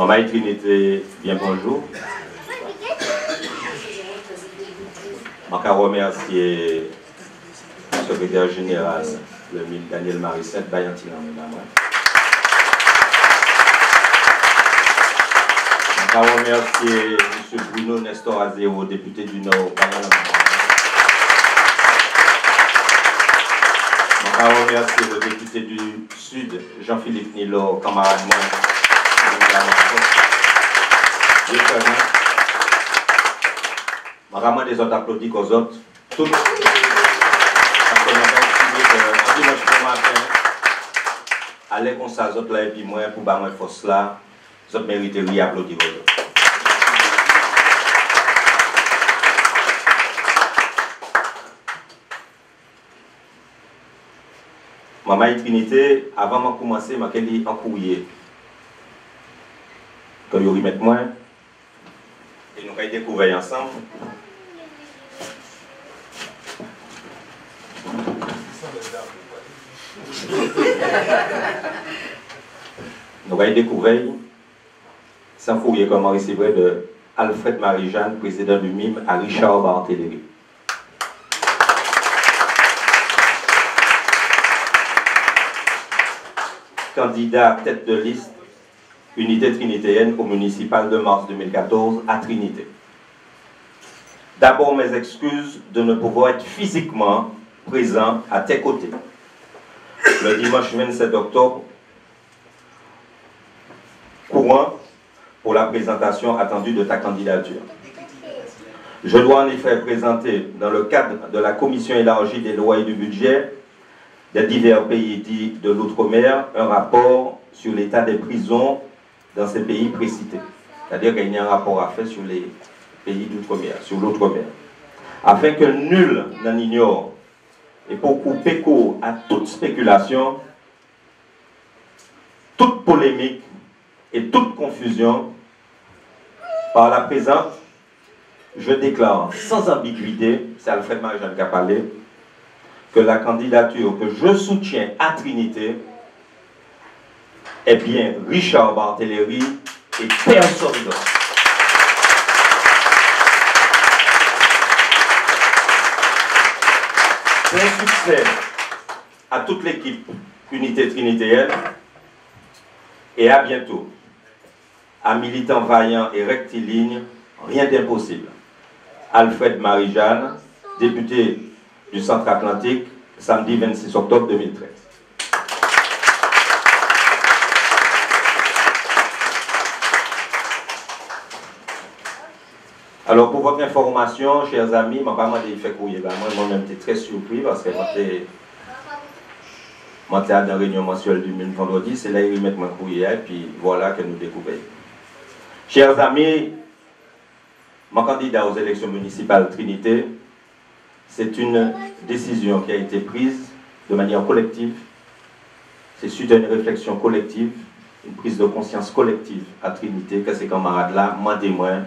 Maman Trinité, bien bonjour. Je remercie le secrétaire général, le ministre Daniel Marissette, Bayantina, mesdames. Je remercie M. Bruno Nestor Azéro, député du Nord, je remercie le député du Sud, Jean-Philippe Nilo, camarade moi. Je ramène des autres applaudis aux autres. Tout. Parce que nous avons estimé que dimanche matin, aller comme ça, les autres là, et puis moi, pour battre force là, les autres méritent de applaudir aux autres. Maman Trinité, avant de commencer, je suis en courrier. Que je remette moi, et nous avons découvert ensemble. Nous avons découvert, sans courrier comment recevoir de Alfred Marie-Jeanne, président du MIM, à Richard Barthélémy. Candidat tête de liste Unité Trinitéenne au municipal de mars 2014 à Trinité. D'abord mes excuses de ne pouvoir être physiquement présent à tes côtés le dimanche 27 octobre courant pour la présentation attendue de ta candidature. Je dois en effet présenter dans le cadre de la commission élargie des lois et du budget des divers pays dits de l'outre-mer un rapport sur l'état des prisons dans ces pays précités. C'est-à-dire qu'il y a un rapport à faire sur les pays d'outre-mer, sur l'outre-mer. Afin que nul n'en ignore et pour couper court à toute spéculation, toute polémique et toute confusion, par la présente, je déclare sans ambiguïté, c'est Alfred Marie-Jeanne qui a parlé, que la candidature que je soutiens à Trinité est bien Richard Barthélémy et personne d'autre. Un succès à toute l'équipe Unité Trinitéenne et à bientôt. À militants vaillants et rectilignes, rien d'impossible. Alfred Marie-Jeanne, député du Centre Atlantique, samedi 26 octobre 2013. Alors, pour votre information, chers amis, je n'ai pas demandé de faire courrier. Moi-même, j'étais très surpris parce que j'étais à la réunion mensuelle du MIM vendredi. C'est là qu'ils mettent mon courrier et puis voilà que nous découvrons. Chers amis, mon candidat aux élections municipales Trinité, c'est une décision qui a été prise de manière collective. C'est suite à une réflexion collective, une prise de conscience collective à Trinité, que ces camarades-là m'ont témoin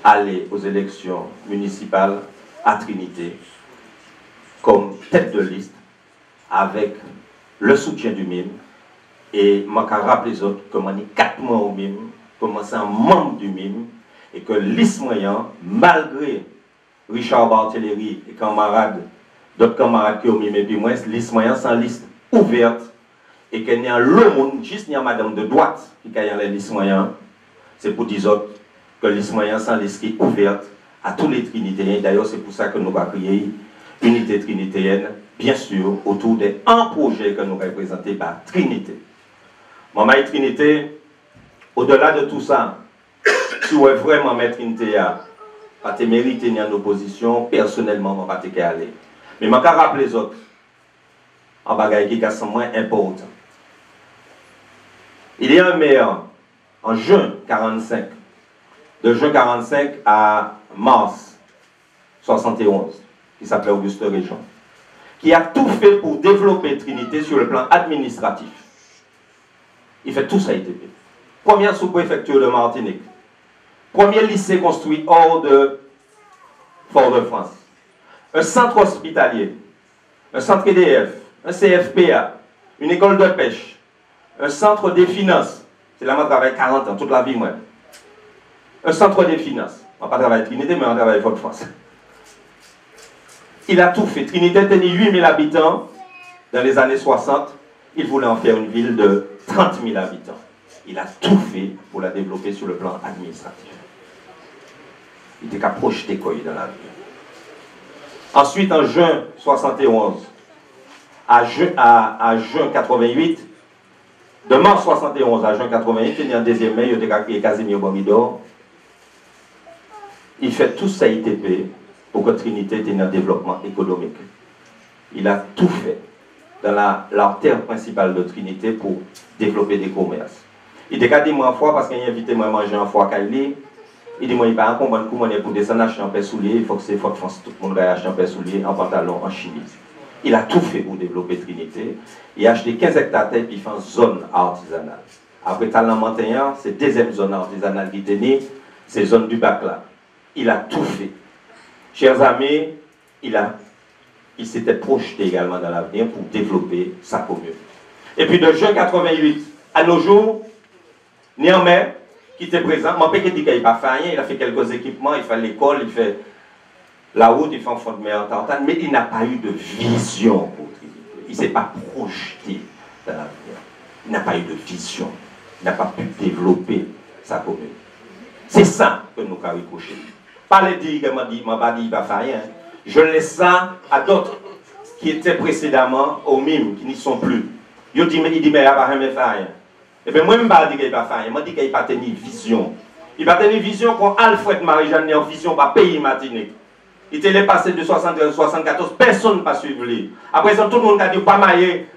aller aux élections municipales à Trinité comme tête de liste avec le soutien du MIM. Et je rappelle les autres que je suis 4 mois au MIM, que je suis un membre du MIM et que liste moyen, malgré Richard Barthélémy et d'autres camarades qui ont mis mes puis moi, liste moyen sans liste ouverte et qu'il y a le monde, juste il y a madame de droite qui a la liste moyen, c'est pour dire autres que la liste moyenne sans liste ouverte à tous les Trinitéens. D'ailleurs, c'est pour ça que nous avons créé Unité Trinitéenne, bien sûr, autour d'un projet que nous avons présenté par Trinité. Maman Trinité, au-delà de tout ça, si vous voulez vraiment mettre Trinité à te mériter en opposition, personnellement, je ne vais pas aller. Mais je vais rappeler les autres en bagaille qui est moins important. Il y a un maire en juin 45. De juin 45 à mars 71, qui s'appelait Auguste Réjean, qui a tout fait pour développer Trinité sur le plan administratif. Il fait tout ça, ITP. Première sous-préfecture de Martinique. Premier lycée construit hors de Fort-de-France. Un centre hospitalier. Un centre EDF. Un CFPA. Une école de pêche. Un centre des finances. C'est là que je travaille 40 ans, toute la vie, moi. Un centre des finances. On ne va pas travailler Trinité, mais on travaille Fort-de-France. Il a tout fait. Trinité tenait 8000 habitants dans les années 60. Il voulait en faire une ville de 30 000 habitants. Il a tout fait pour la développer sur le plan administratif. Il était qu'à projeter quoi dans la vie. Ensuite, en juin 71, à juin 88, de mars 71 à juin 88, il y a un deuxième mai, il y a Casimir Bomidor. Il fait tout ça ITP pour que Trinité ait un développement économique. Il a tout fait dans l'artère principale de Trinité pour développer des commerces. Il a dit moi une fois, parce qu'il a invité moi à manger une fois à Kaili, il dit moi il va comprendre comment on est pour descendre acheter un paire soulier, il faut que c'est Fort-de-France, tout le monde va acheter un paire soulier, un pantalon, en chemise. Il a tout fait pour développer Trinité. Il a acheté 15 hectares de terre et il fait une zone artisanale. Après Talent Montagnard, c'est deuxième zone artisanale qui tenait, c'est zone du bac là. Il a tout fait. Chers amis, il s'était projeté également dans l'avenir pour développer sa commune. Et puis de juin 88 à nos jours, Niamey, qui était présent, mon père dit qu'il n'a pas fait rien, il a fait quelques équipements, il fait l'école, il fait la route, il fait un fond de mer en Tartane, mais il n'a pas eu de vision pour Trinité. Il ne s'est pas projeté dans l'avenir. Il n'a pas eu de vision. Il n'a pas pu développer sa commune. C'est ça que nous avons couché. Pas les dire qu'il m'a dit, il va faire rien. Je laisse ça à d'autres qui étaient précédemment au MIM, qui n'y sont plus. Il dit, mais il va rien faire rien. Et bien moi, je ne dis pas qu'il va faire rien. Je dis qu'il n'a pas tenu vision. Il n'a pas tenu vision quand Alfred Marie-Jeanne est en vision par pays Martinique. Il était passé de 73 à 74, personne n'a pas suivi. Après ça, tout le monde a dit, pas maillé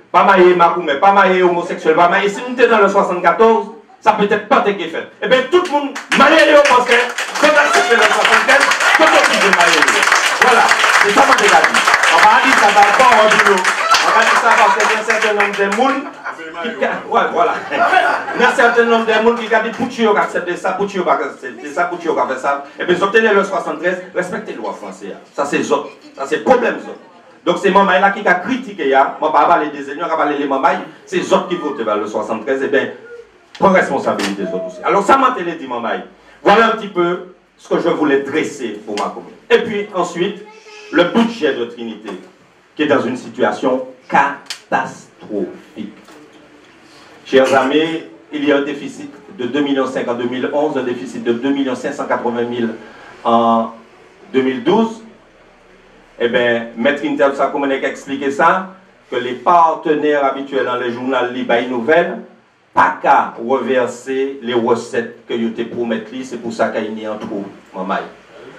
Makoumé, pas maillé homosexuel, pas maillé. Si nous étions dans le 74, ça peut être pas été fait. Et bien tout le monde, maillé les homosexuels, quand on a fait le 75, tout le monde maillé. Voilà, c'est ça que je dit. On va dire ça va pas en boulot. On va dire ça parce qu'il y a un certain nombre de monde qui... Ouais, voilà. Il y a un certain nombre de monde qui a dit Poutio qui accepte ça, Poutio qui accepte ça, Poutio qui a fait ça. Et bien, obtenez le 73, respectez les lois françaises. Ça, c'est autres. Ça, c'est problème autres. Donc, c'est Mamaï là qui a critiqué. Moi, je ne vais pas parler des ennemis, je vais parler des Mamaï. C'est les autres qui votent vers le 73. Et bien, prends responsabilité des autres aussi. Alors, ça m'a dit Mamaï. Voilà un petit peu ce que je voulais dresser pour ma commune. Et puis, ensuite, le budget de Trinité, qui est dans une situation catastrophique. Chers amis, il y a un déficit de 2,5 millions en 2011, un déficit de 2,580 000 en 2012. Eh bien, Maître Intel, ça comment on a expliqué ça, que les partenaires habituels dans les journaux Libaï Nouvelles, pas qu'à reverser les recettes que vous te promettez, c'est pour ça qu'il y a un trou, maman.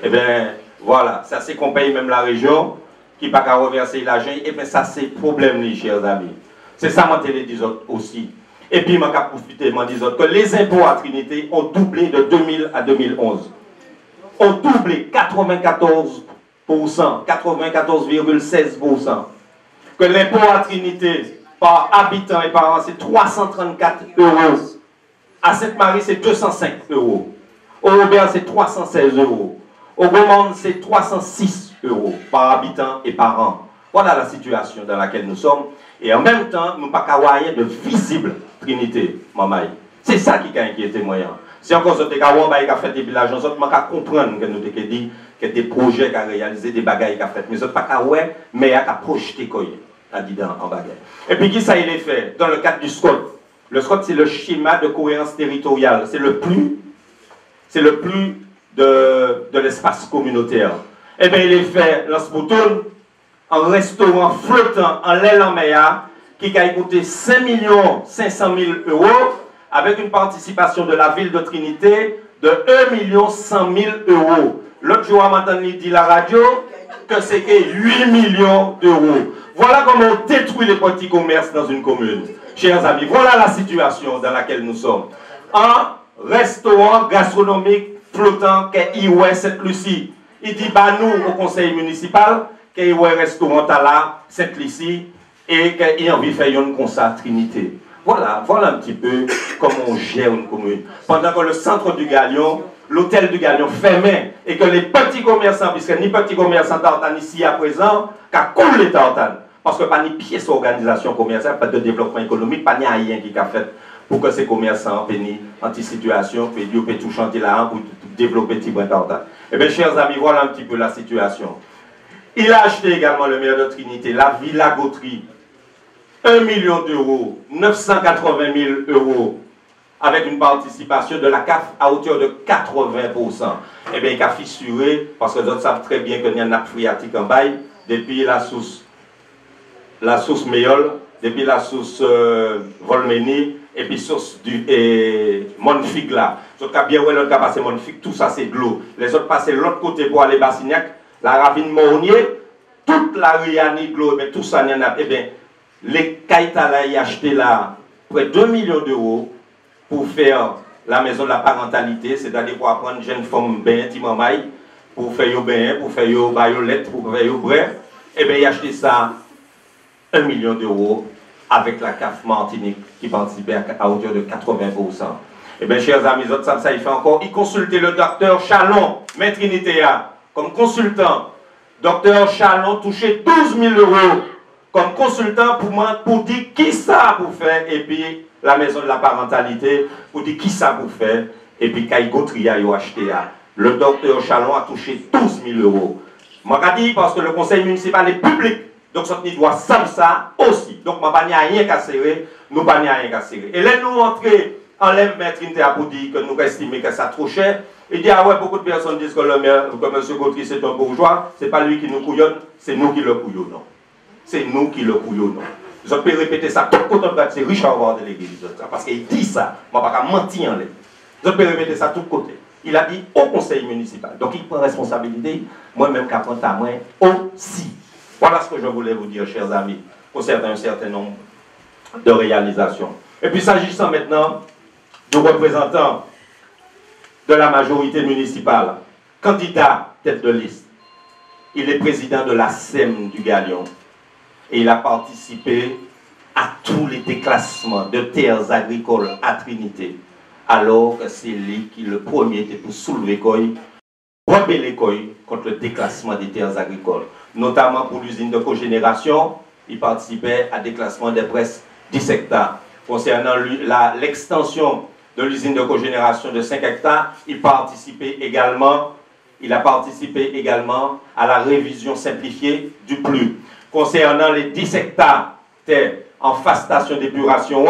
Eh bien, voilà, ça c'est qu'on paye même la région, qui pas qu'à reverser l'argent, et bien ça c'est problème, les chers amis. C'est ça, moi, je dis aussi. Et puis, je vais profiter, je dis que les impôts à Trinité ont doublé de 2000 à 2011. Ont doublé 94%, 94,16%. Que l'impôt à Trinité, par habitant et par an, c'est 334 €. À Sainte-Marie, c'est 205 €. Au Robert, c'est 316 €. Au Gaumont, c'est 306 € par habitant et par an. Voilà la situation dans laquelle nous sommes. Et en même temps, nous n'avons pas rien de visible, Trinité, Mamaï. C'est ça qui a inquiété moyen. Si encore ce qui a fait des villages, nous avons comprendre que nous avons dit que des projets qui ont réalisé, des bagailles qui ont fait. Mais nous n'avons pas mais il a projeté quoi en bagaille. Et puis qui ça il est fait dans le cadre du SCOT. Le SCOT, c'est le schéma de cohérence territoriale. C'est le plus de l'espace communautaire. Et bien il est fait dans ce bouton, en restaurant flottant en l'aile en mer qui a coûté 5 500 000 € avec une participation de la ville de Trinité de 1 100 000 €. L'autre jour, il dit la radio que c'est 8 millions d'euros. Voilà comment on détruit les petits commerces dans une commune. Chers amis, voilà la situation dans laquelle nous sommes. Un restaurant gastronomique flottant qui est Sainte-Lucie. Il dit, bah nous, au conseil municipal, qu'il y a un restaurant là, Sainte-Lucie, et qu'il y a envie de faire une concert Trinité. Voilà un petit peu comment on gère une commune. Pendant que le centre du Galion, l'hôtel du Galion fermé, et que les petits commerçants, puisque ni petits commerçants tartanes ici à présent, qu'à coule les tartanes. Parce que pas ni pièce d'organisation commerciale, pas de développement économique, pas ni rien qui a fait pour que ces commerçants puissent anti-situation, puis ils puissent tout chanter là pour développer petit point d'ordre. Eh bien, chers amis, voilà un petit peu la situation. Il a acheté également le maire de Trinité, la Villa Gautry, 1 million d'euros, 980 000 euros, avec une participation de la CAF à hauteur de 80%. Eh bien, il a fissuré, parce que les autres savent très bien qu'il y a une nappe phréatique en bail, depuis la source Méol, depuis la source Volménie, et puis source du Monfig là. Sauf qu'à bien, l'autre a passé Monfig, tout ça c'est de l'eau. Les autres passaient de l'autre côté pour aller Bassignac, la ravine Mornier, toute la Riani, de l'eau, mais tout ça, il y en a. Eh bien, les Kaïta là, ils achetaient là près de 2 millions d'euros pour faire la maison de la parentalité, c'est-à-dire pour apprendre jeune femme bien, timamaï, pour faire yo bain, pour faire yo bayolette, pour faire yo bref. Eh bien, ils achetaient ça 1 million d'euros avec la CAF Martinique qui participait à hauteur de 80%. Eh bien, chers amis, autres, ça il fait encore. Il consultait le docteur Chalon, maître Trinitéa, comme consultant. Docteur Chalon touchait 12 000 euros comme consultant pour dire qui ça pour faire, et puis la maison de la parentalité, pour dire qui ça pour faire, et puis Kaï Gautry a acheté. Le docteur Chalon a touché 12 000 euros. Je dis parce que le conseil municipal est public. Donc, ça doit savoir ça aussi. Donc, je n'ai rien qu'à serrer, nous n'avons rien qu'à serrer. Et là, nous entrons en l'aime maître pour dire que nous estimons que ça trop cher. Il dit, ah ouais, beaucoup de personnes disent que le maire, que M. Gautry, c'est un bourgeois. Ce n'est pas lui qui nous couillonne, c'est nous qui le couillonnons. C'est nous qui le couillonnons. Je peux répéter ça tout côté de c'est Richard Ward de l'église. Parce qu'il dit ça. Je ne vais pas mentir en l'air. Je peux répéter ça tout côté. Il a dit au conseil municipal. Donc, il prend responsabilité. Moi-même, qu'apprendre à moi aussi. Voilà ce que je voulais vous dire, chers amis, concernant un certain nombre de réalisations. Et puis, s'agissant maintenant du représentant de la majorité municipale, candidat tête de liste, il est président de la SEM du Galion et il a participé à tous les déclassements de terres agricoles à Trinité, alors que c'est lui qui, le premier, était pour soulever rebeller contre le déclassement des terres agricoles. Notamment pour l'usine de cogénération, il participait à déclassement de presque 10 hectares. Concernant l'extension de l'usine de cogénération de 5 hectares, il a participé également à la révision simplifiée du PLU. Concernant les 10 hectares en face station d'épuration,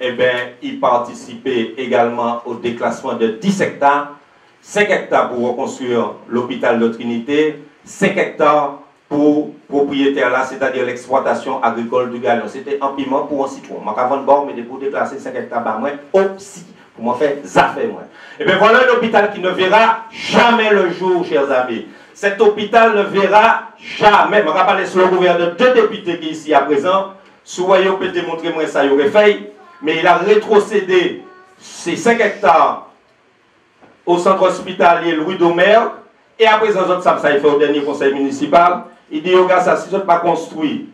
eh bien, il participait également au déclassement de 10 hectares, 5 hectares pour reconstruire l'hôpital de Trinité, 5 hectares pour propriétaire là, c'est-à-dire l'exploitation agricole du Galion. C'était un piment pour un citron. Je vais vendre mais pour déclasser 5 hectares par mois aussi, pour m'en faire affaire moi. Et bien voilà un hôpital qui ne verra jamais le jour, chers amis. Cet hôpital ne verra jamais. Je vais parler sur le gouverneur de 2 députés qui est ici à présent. Soyez peut démontrer moi ça, il aurait fait. Mais il a rétrocédé ces 5 hectares au centre hospitalier Louis Domer. Et après, ça il fait au dernier conseil municipal. Il dit, regarde ça, si je ne pas construit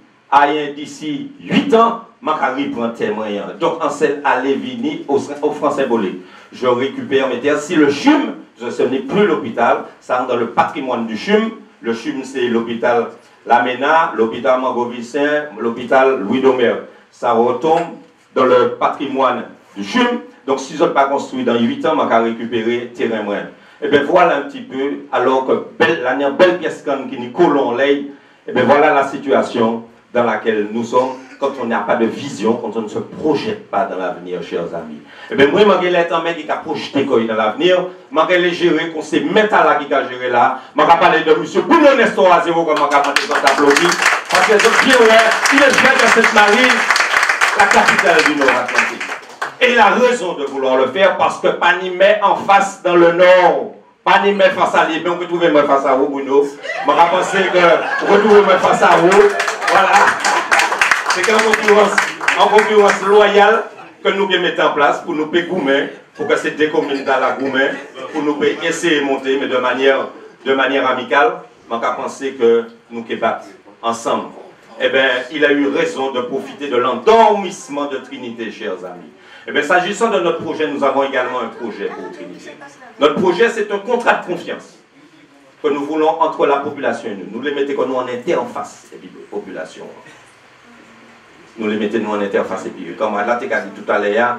d'ici 8 ans, je prend témoin. Donc, en celle allez venir au franc symbolique. Je récupère mes terres. Si le CHUM, ce n'est plus l'hôpital, ça rentre dans le patrimoine du CHUM. Le CHUM, c'est l'hôpital Lamena, l'hôpital Mangovicin, l'hôpital Louis Domer. Ça retombe dans le patrimoine du CHUM. Donc, si je ne pas construit dans 8 ans, je vais récupérer terrain moyen. Et bien voilà un petit peu, alors que la belle pièce qui nous collons l'œil, et bien voilà la situation dans laquelle nous sommes quand on n'a pas de vision, quand on ne se projette pas dans l'avenir, chers amis. Et bien moi, je vais un mec qui a projeté dans l'avenir, je vais les gérer, qu'on sait mettre à la qui a géré là, je vais parler de M. Bruno Nestor à zéro, comme je vais appeler dans tableau, parce que je dis, il est bien que cette Marie, la capitale du Nord-Atlantique. Et il a raison de vouloir le faire parce que Panimé en face dans le nord. Panimé face à lui, mais on peut trouver moi face à vous, Bruno. Je vais penser que retrouver moi face à vous. Voilà. C'est en concurrence loyale que nous mettons en place pour nous payer Goumen, pour que ces deux communes dans la Goumen, pour nous essayer de monter, mais de manière amicale. Je vais penser que nous battre ensemble. Eh bien, il a eu raison de profiter de l'endormissement de Trinité, chers amis. Eh bien, s'agissant de notre projet, nous avons également un projet pour Trinité. Notre projet, c'est un contrat de confiance que nous voulons entre la population et nous. Nous les mettons comme nous en interface, et puis la population. Nous les mettons nous en interface, et puis comme là, tu as dit tout à l'heure,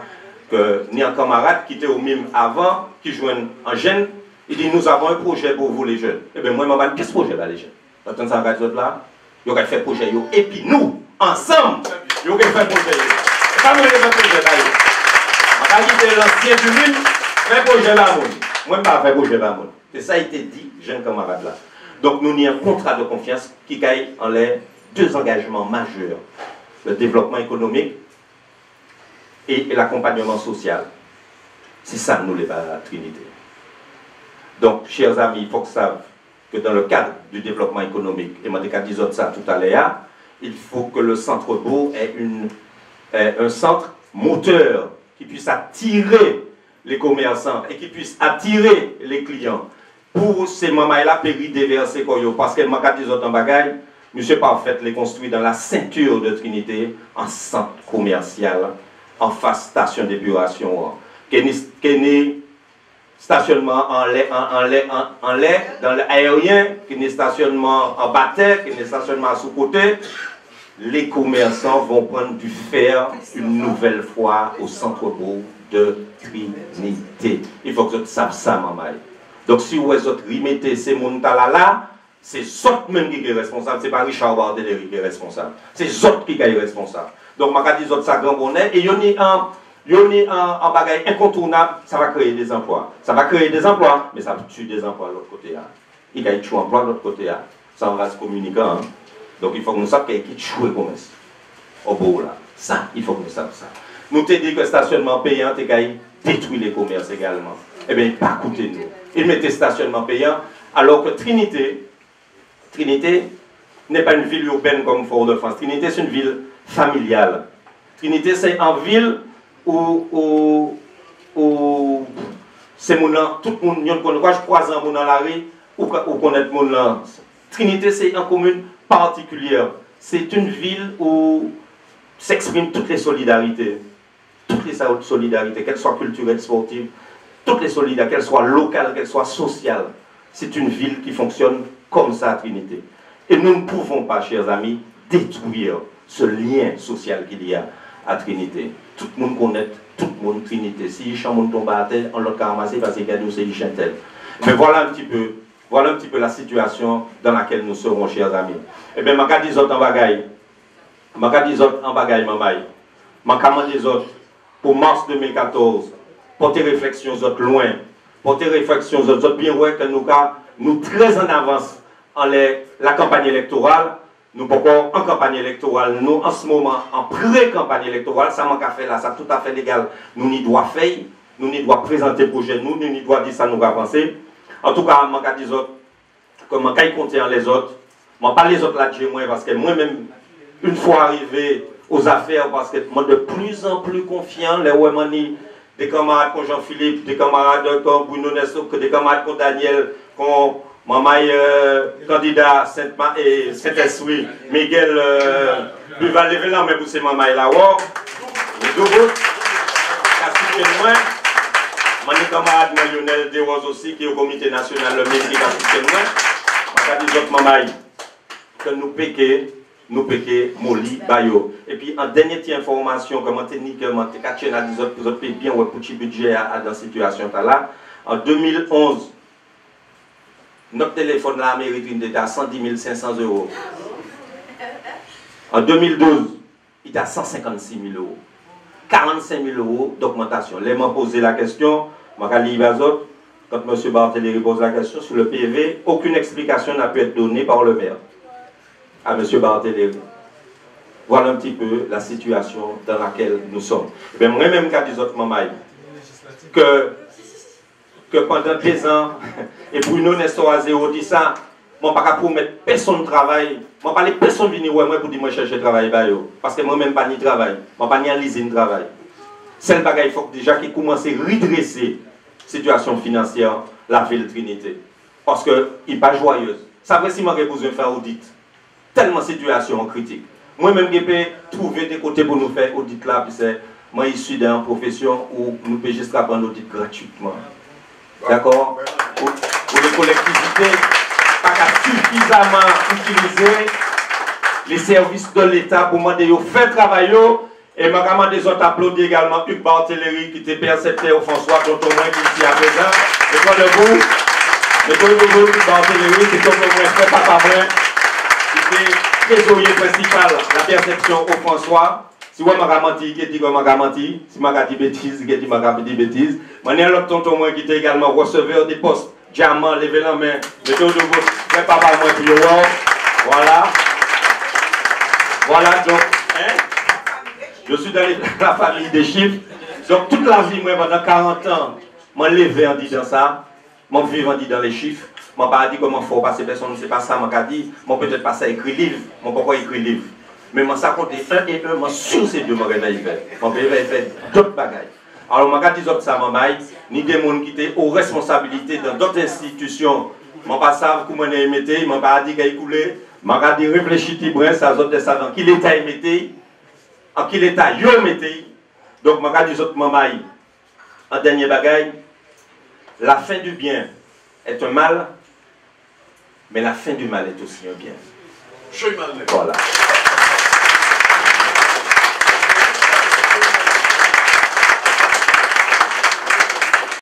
que ni un camarade qui était au MIM avant, qui joignent en jeune, il dit nous avons un projet pour vous les jeunes. Eh bien moi, je dis qu'est-ce projet là les jeunes? Attends ça, regarde là, ils ont fait projet et puis nous, ensemble, ils ont fait projet. C'est pas moi qui ai fait projet là. Je vais l'ancien du MIM, fait projet là. Moi, je ne pas fait projet là. Et ça a été dit, jeunes camarades là. Donc nous avons un contrat de confiance qui gagne en l'air deux engagements majeurs. Le développement économique et l'accompagnement social. C'est ça, nous, les Trinité. Donc, chers amis, il faut que vous sachiez que dans le cadre du développement économique, et je dit ça tout à l'heure, il faut que le centre-bourg ait un centre moteur qui puisse attirer les commerçants et qui puisse attirer les clients. Pour ces mamans-là, déverser parce que je dit en bagaille, monsieur Parfait les construit dans la ceinture de Trinité, en centre commercial, en face station d'épuration, qui est stationnement en l'air, dans l'aérien, qui est stationnement en bataire, qui est stationnement sous côté. Les commerçants vont prendre du fer une nouvelle fois au centre-bourg de Trinité. Il faut que vous sachiez ça, maman. Donc si vous remettez ces gens-là, c'est autres même qui est responsable, c'est pas Richard Barthélémy qui est responsable. C'est autres qui est responsable. Donc, je dis ça grand bonnet. Et il y a un bagage incontournable, ça va créer des emplois. Ça va créer des emplois, mais ça tue des emplois de l'autre côté. Il y a des emplois de l'autre côté. Ça en reste communicant. Donc, il faut que nous sachions qu'il y a qui tue le commerce. Au bout là. Ça, il faut que nous sachions ça. Nous te dit que le stationnement payant, tu détruit les commerces également. Eh bien, pas coûter nous. Il mettait stationnement payant, alors que Trinité n'est pas une ville urbaine comme Fort-de-France. Trinité, c'est une ville familiale. Trinité, c'est une ville où c'est mon nom, tout le monde, je croise un monde dans la rue, ou connaître mon nom. Trinité, c'est une commune particulière. C'est une ville où s'expriment toutes les solidarités. Toutes les solidarités, qu'elles soient culturelles, sportives, toutes les solidarités, qu'elles soient locales, qu'elles soient sociales. C'est une ville qui fonctionne comme ça à Trinité. Et nous ne pouvons pas, chers amis, détruire ce lien social qu'il y a à Trinité. Tout le monde connaît, tout le monde Trinité. Si il chante tombe à terre, on l'a ramassé parce qu'il y a des tel. Mais voilà un petit peu la situation dans laquelle nous serons, chers amis. Eh bien, je vais dire en bagaille. Je vais dire en bagaille, maman. Je vais dire pour mars 2014, porter réflexion loin, porter réflexion bien ouais que nous très en avance en la campagne électorale. Nous pourquoi en campagne électorale, nous en ce moment en pré-campagne électorale, ça manque à faire là, ça tout à fait légal. Nous n'y doit faire, nous n'y doit présenter projet, nous n'y doit dire ça nous va penser. En tout cas, je vais dire autres, comme je vais compter les autres, je ne vais pas les autres là de chez moi parce que moi-même, une fois arrivé aux affaires, parce que moi de plus en plus confiant, les Ouemani, des camarades comme Jean-Philippe, des camarades comme Bruno Nesso, des camarades comme Daniel, comme maman candidat Saint-Esprit, Miguel va lever là, mais pour ces mamans là, les deux autres, mon camarade Lionel Desroses aussi, qui est au comité national, le ministre qui a soutenu moi, je dis autres mamans, que nous péquons, Moli, Bayo. Et puis, en dernière information, comment techniquement, tu as dit que vous avez bien un petit budget dans la situation là. En 2011, notre téléphone là, américain était à 110 500 €. En 2012, il était à 156 000 €. 45 000 € d'augmentation. Là, m'a posé la question, quand M. Barthélémy pose la question sur le PV, aucune explication n'a pu être donnée par le maire à M. Barthélémy. Voilà un petit peu la situation dans laquelle nous sommes. Mais moi-même, quand des autres mamans, que pendant 2 ans, et Bruno Nestor Azéo dit ça, je ne peux pas promettre personne de travail, je ne peux pas personne venir moi pour dire que je cherche travail, parce que moi-même pas ni travail, je ne peux pas ni analyser le travail. C'est le bagage, il faut déjà qu'il commence à redresser la situation financière la ville Trinité. Parce qu'il n'est pas joyeuse. Ça veut dire si je besoin de faire audit. Tellement situation critique. Moi-même, je peux trouver des côtés pour nous faire audit là, puis c'est moi issu d'une profession où nous pouvons juste apprendre audit gratuitement. D'accord? Pour les collectivités, pas suffisamment utiliser les services de l'État pour demander de faire travail Et ma gamme des autres applaudis également Hugues Barthéléry qui était percepteur François, dont au moins qui est ici à présent. Et toi debout, Hugues Barthéléry, qui est au moins frère papa moi, qui était trésorier principal, la perception au François. Si moi m'a menti, qui dit que m'a menti, si m'a dit bêtise, qui dit m'a dit bêtise. Maintenant l'autre tonton moi qui était également receveur des postes, diamant, levé la main, mettez au debout, frère papa moi qui le voit. Voilà. Voilà donc, hein? Je suis dans la famille des chiffres. Donc toute la vie, moi, pendant 40 ans, je me levé en disant ça. Je me vivre en disant les chiffres. Je ne pas dit comment il faut passer personne, ne sait pas ça, je dit. Je peut-être pas ça écrit livre. Je ne peux pas écrire livre. Mais je ça compte 1 et 1, sur ces deux, je réveille. Je réveille faire d'autres bagages. Alors, je dis ça, ni des gens qui étaient aux responsabilités dans d'autres institutions. Je ne sais pas ça, comment on est émetté, je ne pas dit qu'il coulé. Je dis réfléchir, ça, autres savants, qui l'État émetté. En qui l'État yo mettez. Donc, je dis autres mamans, en dernier bagaille, la fin du bien est un mal, mais la fin du mal est aussi un bien. Voilà.